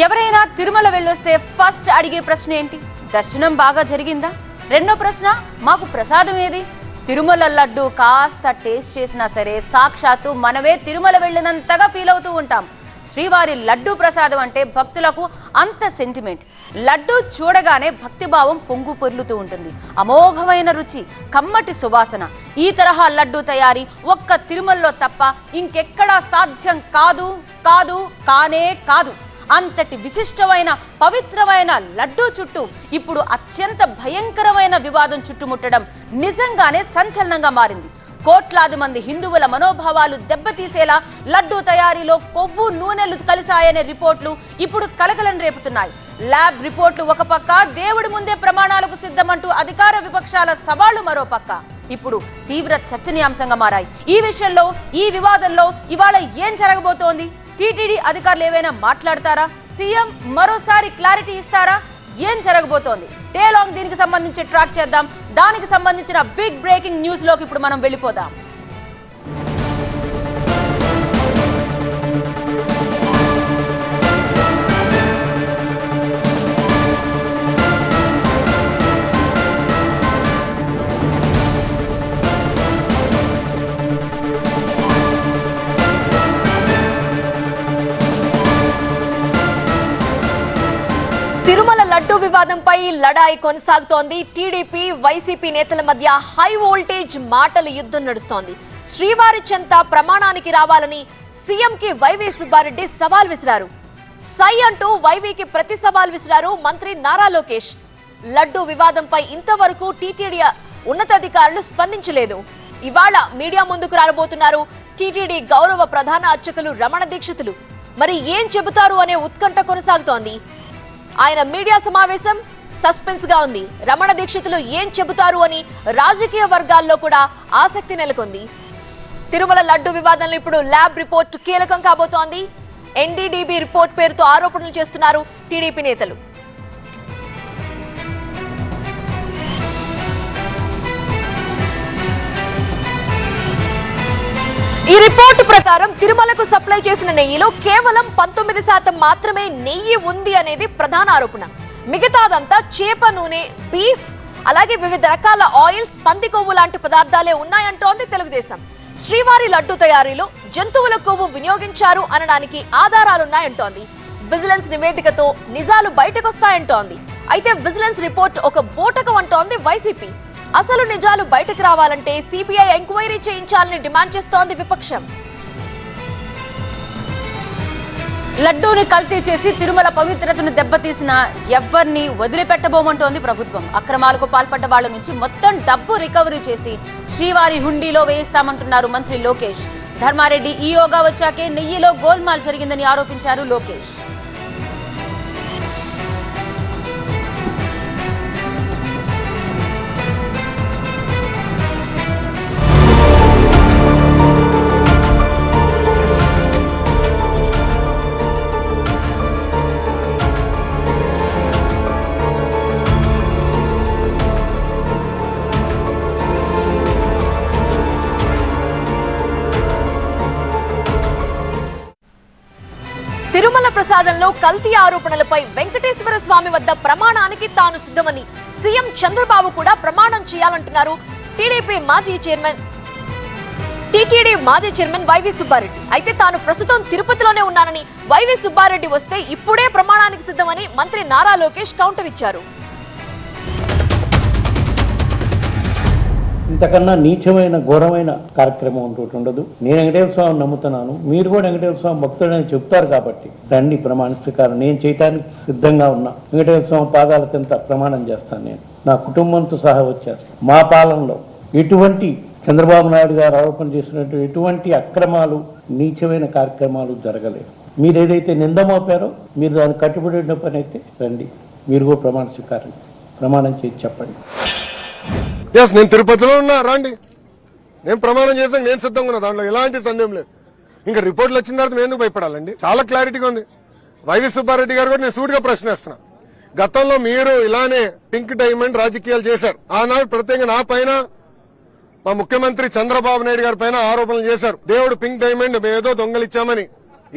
ఎవరైనా తిరుమల వెళ్ళొస్తే ఫస్ట్ అడిగే ప్రశ్న ఏంటి? దర్శనం బాగా జరిగిందా? రెండో ప్రశ్న, మాకు ప్రసాదం ఏది? తిరుమల లడ్డు కాస్త టేస్ట్ చేసినా సరే సాక్షాత్తు మనమే తిరుమల వెళ్ళినంతగా ఫీల్ అవుతూ ఉంటాం. శ్రీవారి లడ్డు ప్రసాదం అంటే భక్తులకు అంత సెంటిమెంట్. లడ్డు చూడగానే భక్తిభావం పొంగు పొర్లుతూ ఉంటుంది. అమోఘమైన రుచి, కమ్మటి సువాసన. ఈ తరహా లడ్డు తయారీ ఒక్క తిరుమలలో తప్ప ఇంకెక్కడా సాధ్యం కాదు కాదు కానే కాదు. అంతటి విశిష్టమైన పవిత్రమైన లడ్డూ చుట్టూ ఇప్పుడు అత్యంత భయంకరమైన వివాదం చుట్టుముట్టడం నిజంగానే సంచలనంగా మారింది. కోట్లాది మంది హిందువుల మనోభావాలు దెబ్బతీసేలా లడ్డూ తయారీలో కొవ్వు నూనెలు కలిశాయనే రిపోర్ట్లు ఇప్పుడు కలకలం రేపుతున్నాయి. ల్యాబ్ రిపోర్ట్లు ఒక పక్క, దేవుడి ముందే ప్రమాణాలకు సిద్ధమంటూ అధికార విపక్షాల సవాళ్లు మరో పక్క ఇప్పుడు తీవ్ర చర్చనీయాంశంగా మారాయి. ఈ విషయంలో, ఈ వివాదంలో ఇవాళ ఏం జరగబోతోంది? టీటీడీ అధికారులు ఏవైనా మాట్లాడతారా? సీఎం మరోసారి క్లారిటీ ఇస్తారా? ఏం జరగబోతోంది? డే లాంగ్ దీనికి సంబంధించి ట్రాక్ చేద్దాం. దానికి సంబంధించిన బిగ్ బ్రేకింగ్ న్యూస్ లోకి ఇప్పుడు మనం వెళ్ళిపోదాం. తిరుమల లడ్డు వివాదంపై లడాయి కొనసాగుతోంది. టీడీపీ వైసీపీ నేతల మధ్య హై వోల్టేజ్ మాటల యుద్ధం నడుస్తోంది. శ్రీవారి చెంత ప్రమాణానికి రావాలని సీఎంకి వైవి సుబ్బారెడ్డి సవాల్ విసిరారు. సై అంటూ వైవికి ప్రతి సవాల్ విసిరారు మంత్రి నారా లోకేష్. లడ్డు వివాదంపై ఇంతవరకు టీటీడీ ఉన్నతాధికారులు స్పందించలేదు. ఇవాళ మీడియా ముందుకు రాబోతున్నారు టీటీడీ గౌరవ ప్రధాన అర్చకులు రమణ దీక్షితులు. మరి ఏం చెబుతారు అనే ఉత్కంఠ కొనసాగుతోంది. ఆయన మీడియా సమావేశం సస్పెన్స్ గా ఉంది. రమణ దీక్షితులు ఏం చెబుతారు అని రాజకీయ వర్గాల్లో కూడా ఆసక్తి నెలకొంది. తిరుమల లడ్డు వివాదంలో ఇప్పుడు ల్యాబ్ రిపోర్ట్ కీలకం కాబోతోంది. ఎన్డీడీబీ రిపోర్ట్ పేరుతో ఆరోపణలు చేస్తున్నారు టీడీపీ నేతలు. ఈ రిపోర్టు ప్రకారం తిరుమలకు సప్లై చేసిన నెయ్యిలో కేవలం 19% మాత్రమే నెయ్యి ఉంది అనేది ప్రధాన ఆరోపణ. మిగతాదంతా చేప నూనె, బీఫ్, అలాగే వివిధ రకాల ఆయిల్స్, పంది కొవ్వు లాంటి పదార్థాలే ఉన్నాయంటోంది తెలుగుదేశం. శ్రీవారి లడ్డు తయారీలో జంతువుల కొవ్వు వినియోగించారు అనడానికి ఆధారాలున్నాయంటోంది. విజిలెన్స్ నివేదికతో నిజాలు బయటకొస్తాయంటోంది. అయితే విజిలెన్స్ రిపోర్ట్ ఒక బూటకం అంటోంది వైసీపీ. అసలు నిజాలు బయటకు రావాలంటే సిబిఐ ఎంక్వైరీ చేయించాలని డిమాండ్ చేస్తోంది విపక్షం. లడ్డూని కల్తీ చేసి తిరుమల పవిత్రతను దెబ్బతీసిన ఎవ్వరిని వదిలిపెట్టబోమంటోంది ప్రభుత్వం. అక్రమాలకు పాల్పడ్డ వాళ్ల నుంచి మొత్తం డబ్బు రికవరీ చేసి శ్రీవారి హుండీలో వేయిస్తామంటున్నారు మంత్రి లోకేష్. ధర్మారెడ్డి ఈయోగా వచ్చాకే నెయ్యిలో గోల్మాల్ జరిగిందని ఆరోపించారు లోకేష్. తిరుమల ప్రసాదంలో కల్తీ ఆరోపణలపై వెంకటేశ్వర స్వామి వద్ద ప్రమాణానికి తాను సిద్ధమని సీఎం చంద్రబాబు కూడా ప్రమాణం చేయాలంటున్నారు టీటీడీ మాజీ చైర్మన్ వైవి సుబ్బారెడ్డి. అయితే తాను ప్రస్తుతం తిరుపతిలోనే ఉన్నానని, వైవి సుబ్బారెడ్డి వస్తే ఇప్పుడే ప్రమాణానికి సిద్ధమని మంత్రి నారా లోకేష్ కౌంటర్ ఇచ్చారు. ఇంతకన్నా నీచమైన ఘోరమైన కార్యక్రమం ఉంటూ ఉండదు. నేను వెంకటేశ్వర స్వామిని నమ్ముతున్నాను, మీరు కూడా వెంకటేశ్వర స్వామి భక్తుడని చెప్తారు కాబట్టి రండి ప్రమాణ స్వీకారం. నేను చేయడానికి సిద్ధంగా ఉన్నా. వెంకటేశ్వర స్వామి పాదాల చెంత ప్రమాణం చేస్తాను. నేను నా కుటుంబంతో సహా వచ్చాను. మా పాలనలో ఎటువంటి చంద్రబాబు నాయుడు గారు ఆరోపణ చేసినట్టు ఎటువంటి అక్రమాలు, నీచమైన కార్యక్రమాలు జరగలేదు. మీరు ఏదైతే నింద మోపారో మీరు దాన్ని కట్టుబడిన పని అయితే రండి, మీరు కూడా ప్రమాణం చేసి చెప్పండి. నేను తిరుపతిలో ఉన్నా, రండి. నేను ప్రమాణం చేసాను, నేను సిద్ధంగా ఉన్నా. దాంట్లో ఎలాంటి సందేహం లేదు. ఇంకా రిపోర్ట్లు వచ్చిన తర్వాత నేను భయపడాలండి? చాలా క్లారిటీగా ఉంది. వైవి సుబ్బారెడ్డి గారు కూడా నేను సూటిగా ప్రశ్నిస్తున్నా. గతంలో మీరు ఇలానే పింక్ డైమండ్ రాజకీయాలు చేశారు. ఆనాడు ప్రత్యేకంగా నా పైన, మా ముఖ్యమంత్రి చంద్రబాబు నాయుడు గారి పైన ఆరోపణలు చేశారు. దేవుడు పింక్ డైమండ్ ఏదో దొంగలిచ్చామని.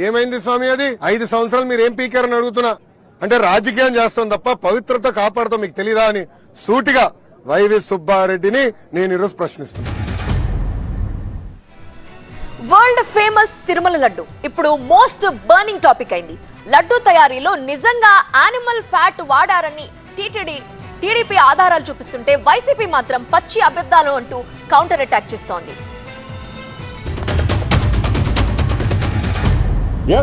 ఏమైంది స్వామి అది? 5 సంవత్సరాలు మీరు ఏం పీకారని అడుగుతున్నా. అంటే రాజకీయం చేస్తాం తప్ప పవిత్రత కాపాడుతాం మీకు తెలీదా అని సూటిగా వైవి సుబ్బారెడ్డిని నేను ఈరోజు ప్రశ్నిస్తున్నాను. వరల్డ్ ఫేమస్ తిరుమల లడ్డు ఇప్పుడు మోస్ట్ బర్నింగ్ టాపిక్ అయింది. లడ్డు తయారీలో నిజంగా యానిమల్ ఫ్యాట్ వాడారని టీడీపీ ఆధారాలు చూపిస్తుంటే వైసీపీ మాత్రం పచ్చి అబద్ధాలు అంటూ కౌంటర్ అటాక్ చేస్తోంది.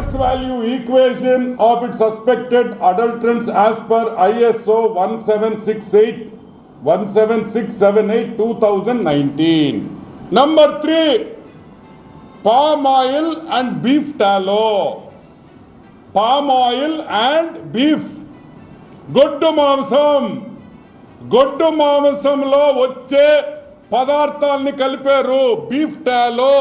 S value equation of its suspected adulterants as per ISO 17678 Number 3, palm oil and beef tallow. Palm oil and beef. గొడ్డు మాంసంలో వచ్చే పదార్థాలని కలిపారు బీఫ్ టాలో.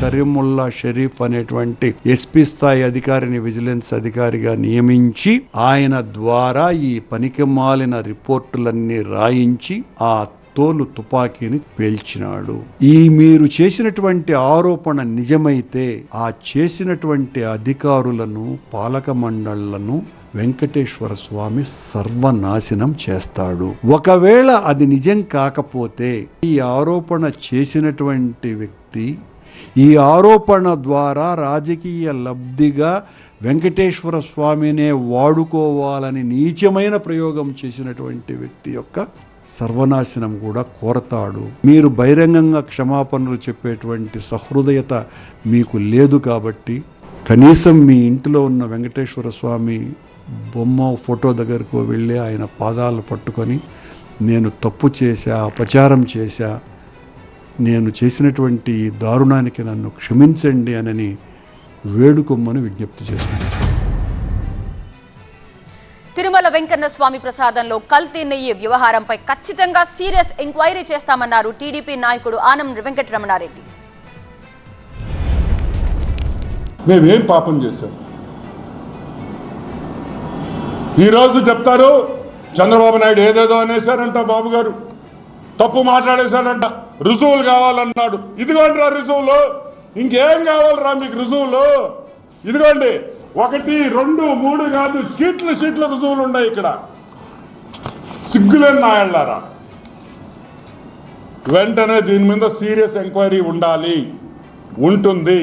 కరీముల్లా షరీఫ్ అనేటువంటి ఎస్పీ స్థాయి అధికారిని విజిలెన్స్ అధికారిగా నియమించి ఆయన ద్వారా ఈ పనికిమాలిన రిపోర్టులన్నీ రాయించి ఆ తోలు తుపాకీని పేల్చినాడు. ఈ మీరు చేసినటువంటి ఆరోపణ నిజమైతే ఆ చేసినటువంటి అధికారులను పాలక మండళ్లను వెంకటేశ్వర స్వామి సర్వనాశనం చేస్తాడు. ఒకవేళ అది నిజం కాకపోతే ఈ ఆరోపణ చేసినటువంటి వ్యక్తి ఈ ఆరోపణ ద్వారా రాజకీయ లబ్ధిగా వెంకటేశ్వర స్వామినే వాడుకోవాలని నీచమైన ప్రయోగం చేసినటువంటి వ్యక్తి యొక్క సర్వనాశనం కూడా కోరతాడు. మీరు బహిరంగంగా క్షమాపణలు చెప్పేటువంటి సహృదయత మీకు లేదు కాబట్టి కనీసం మీ ఇంటిలో ఉన్న వెంకటేశ్వర స్వామి బొమ్మ ఫోటో దగ్గరకు వెళ్ళి ఆయన పాదాలు పట్టుకొని నేను తప్పు చేశా, అపచారం చేశా, నేను చేసినటువంటి దారుణానికి నన్ను క్షమించండి అని వేడుకొమ్మని విజ్ఞప్తి చేస్తున్నాను. తిరుమల వెంకన్న స్వామి ప్రసాదంలో కల్తీ నెయ్యి వ్యవహారంపై ఖచ్చితంగా సీరియస్ ఎంక్వైరీ చేస్తామన్నారు టీడీపీ నాయకుడు ఆనం వెంకటరమణారెడ్డి. మేమేం పాపం చేశాం? ఈరోజు చెప్తారు చంద్రబాబు నాయుడు ఏదేదో అనేశారంట, బాబు గారు తప్పు మాట్లాడేశారంట, రుజువులు కావాలన్నాడు. ఇదిగోండి రా రుజువులు, ఇంకేం కావాలరా మీకు రుజువులు? ఇదిగోండి 1, 2, 3 కాదు, షీట్ల రుజువులు ఉన్నాయి ఇక్కడ. సిగ్గులేని నాయళ్ళారా. వెంటనే దీని మీద సీరియస్ ఎంక్వైరీ ఉండాలి, ఉంటుంది.